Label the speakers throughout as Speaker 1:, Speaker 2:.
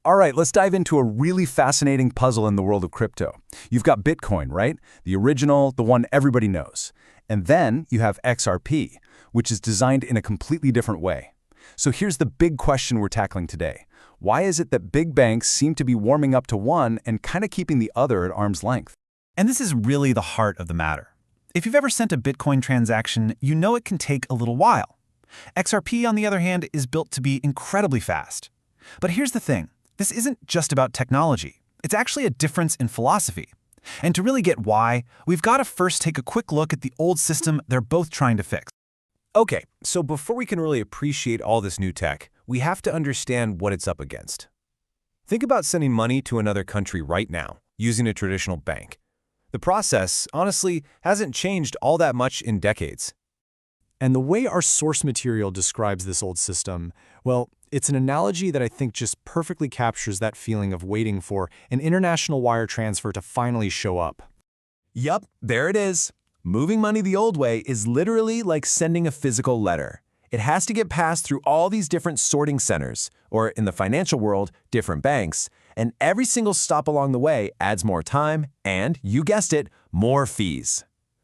Speaker 1: All right, let's dive into a really fascinating puzzle in the world of crypto. You've got Bitcoin, right? The original, the one everybody knows. And then you have XRP, which is designed in a completely different way. So here's the big question we're tackling today. Why is it that big banks seem to be warming up to one and kind of keeping the other at arm's length?
Speaker 2: And this is really the heart of the matter. If you've ever sent a Bitcoin transaction, you know it can take a little while. XRP, on the other hand, is built to be incredibly fast. But here's the thing. This isn't just about technology. It's actually a difference in philosophy. And to really get why, we've got to first take a quick look at the old system they're both trying to fix.
Speaker 3: Okay, so before we can really appreciate all this new tech, we have to understand what it's up against. Think about sending money to another country right now, using a traditional bank. The process, honestly, hasn't changed all that much in decades.
Speaker 4: And the way our source material describes this old system, well, it's an analogy that I think just perfectly captures that feeling of waiting for an international wire transfer to finally show up.
Speaker 3: Yup, there it is. Moving money the old way is literally like sending a physical letter. It has to get passed through all these different sorting centers, or in the financial world, different banks, and every single stop along the way adds more time and, you guessed it, more fees.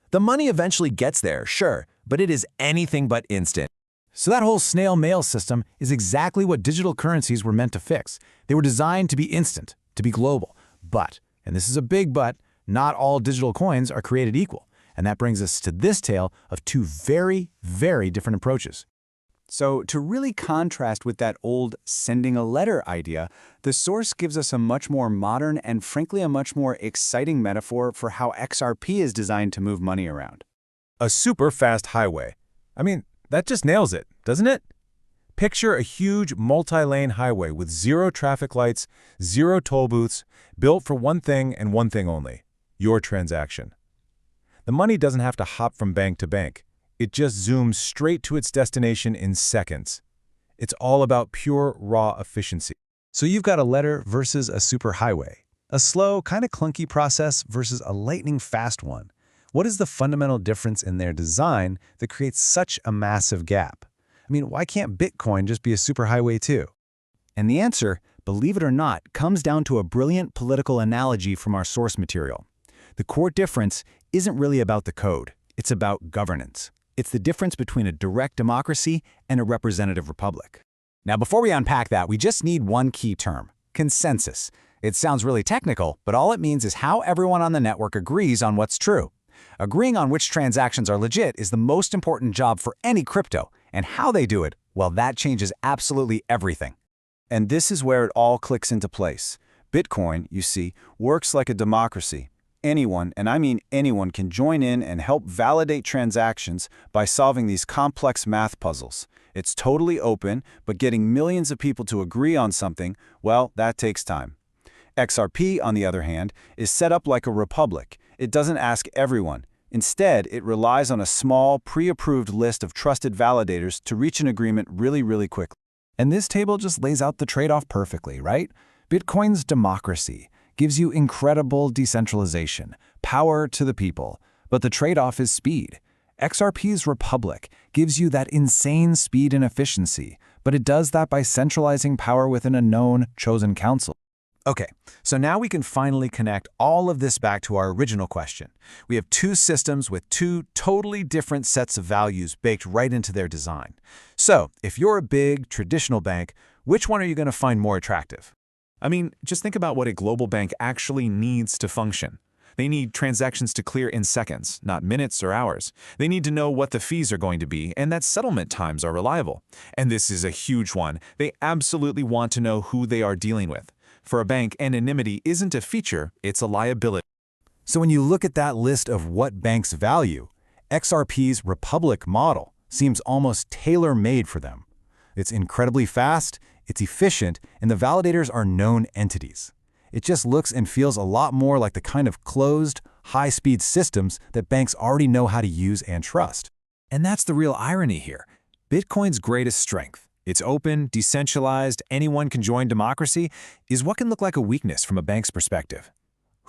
Speaker 3: The money eventually gets there, sure, but it is anything but instant.
Speaker 5: So that whole snail mail system is exactly what digital currencies were meant to fix. They were designed to be instant, to be global. But, and this is a big but, not all digital coins are created equal. And that brings us to this tale of two very, very different approaches.
Speaker 1: So to really contrast with that old sending a letter idea, the source gives us a much more modern and frankly a much more exciting metaphor for how XRP is designed to move money around.
Speaker 3: A super fast highway. I mean, that just nails it, doesn't it? Picture a huge multi-lane highway with zero traffic lights, zero toll booths, built for one thing and one thing only, your transaction. The money doesn't have to hop from bank to bank. It just zooms straight to its destination in seconds. It's all about pure, raw efficiency.
Speaker 5: So you've got a letter versus a superhighway. A slow, kind of clunky process versus a lightning-fast one. What is the fundamental difference in their design that creates such a massive gap? I mean, why can't Bitcoin just be a superhighway too?
Speaker 1: And the answer, believe it or not, comes down to a brilliant political analogy from our source material. The core difference isn't really about the code. It's about governance. It's the difference between a direct democracy and a representative republic. Now, before we unpack that, we just need one key term, consensus. It sounds really technical, but all it means is how everyone on the network agrees on what's true. Agreeing on which transactions are legit is the most important job for any crypto, and how they do it, well, that changes absolutely everything. And this is where it all clicks into place. Bitcoin, you see, works like a democracy. Anyone, and I mean anyone, can join in and help validate transactions by solving these complex math puzzles. It's totally open, but getting millions of people to agree on something, well, that takes time. XRP, on the other hand, is set up like a republic. It doesn't ask everyone. Instead, it relies on a small, pre-approved list of trusted validators to reach an agreement really quickly.
Speaker 5: And this table just lays out the trade-off perfectly, right? Bitcoin's democracy gives you incredible decentralization, power to the people, but the trade-off is speed. XRP's republic gives you that insane speed and efficiency, but it does that by centralizing power within a known, chosen council.
Speaker 1: Okay, so now we can finally connect all of this back to our original question. We have two systems with two totally different sets of values baked right into their design. So, if you're a big, traditional bank, which one are you going to find more attractive?
Speaker 2: I mean, just think about what a global bank actually needs to function. They need transactions to clear in seconds, not minutes or hours. They need to know what the fees are going to be and that settlement times are reliable. And this is a huge one. They absolutely want to know who they are dealing with. For a bank, anonymity isn't a feature, it's a liability.
Speaker 1: So when you look at that list of what banks value, XRP's Republic model seems almost tailor-made for them. It's incredibly fast, it's efficient, and the validators are known entities. It just looks and feels a lot more like the kind of closed, high-speed systems that banks already know how to use and trust.
Speaker 3: And that's the real irony here. Bitcoin's greatest strength, its open, decentralized, anyone can join democracy, is what can look like a weakness from a bank's perspective.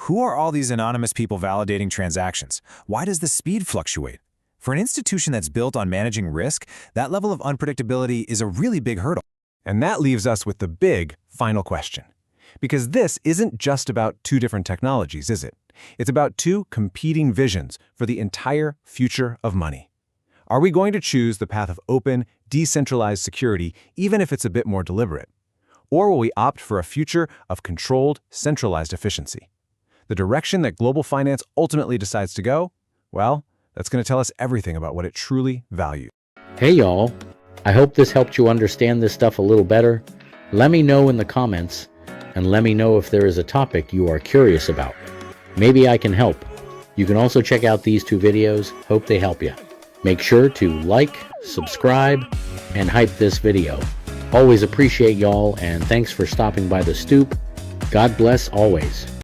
Speaker 3: Who are all these anonymous people validating transactions? Why does the speed fluctuate? For an institution that's built on managing risk, that level of unpredictability is a really big hurdle. And that leaves us with the big, final question. Because this isn't just about two different technologies, is it? It's about two competing visions for the entire future of money. Are we going to choose the path of open, decentralized security, even if it's a bit more deliberate? Or will we opt for a future of controlled, centralized efficiency? The direction that global finance ultimately decides to go? Well, that's going to tell us everything about what it truly values.
Speaker 6: Hey y'all, I hope this helped you understand this stuff a little better. Let me know in the comments, and let me know if there is a topic you are curious about. Maybe I can help. You can also check out these two videos. Hope they help you. Make sure to like, subscribe, and hype this video. Always appreciate y'all, and thanks for stopping by the Stoop. God bless always.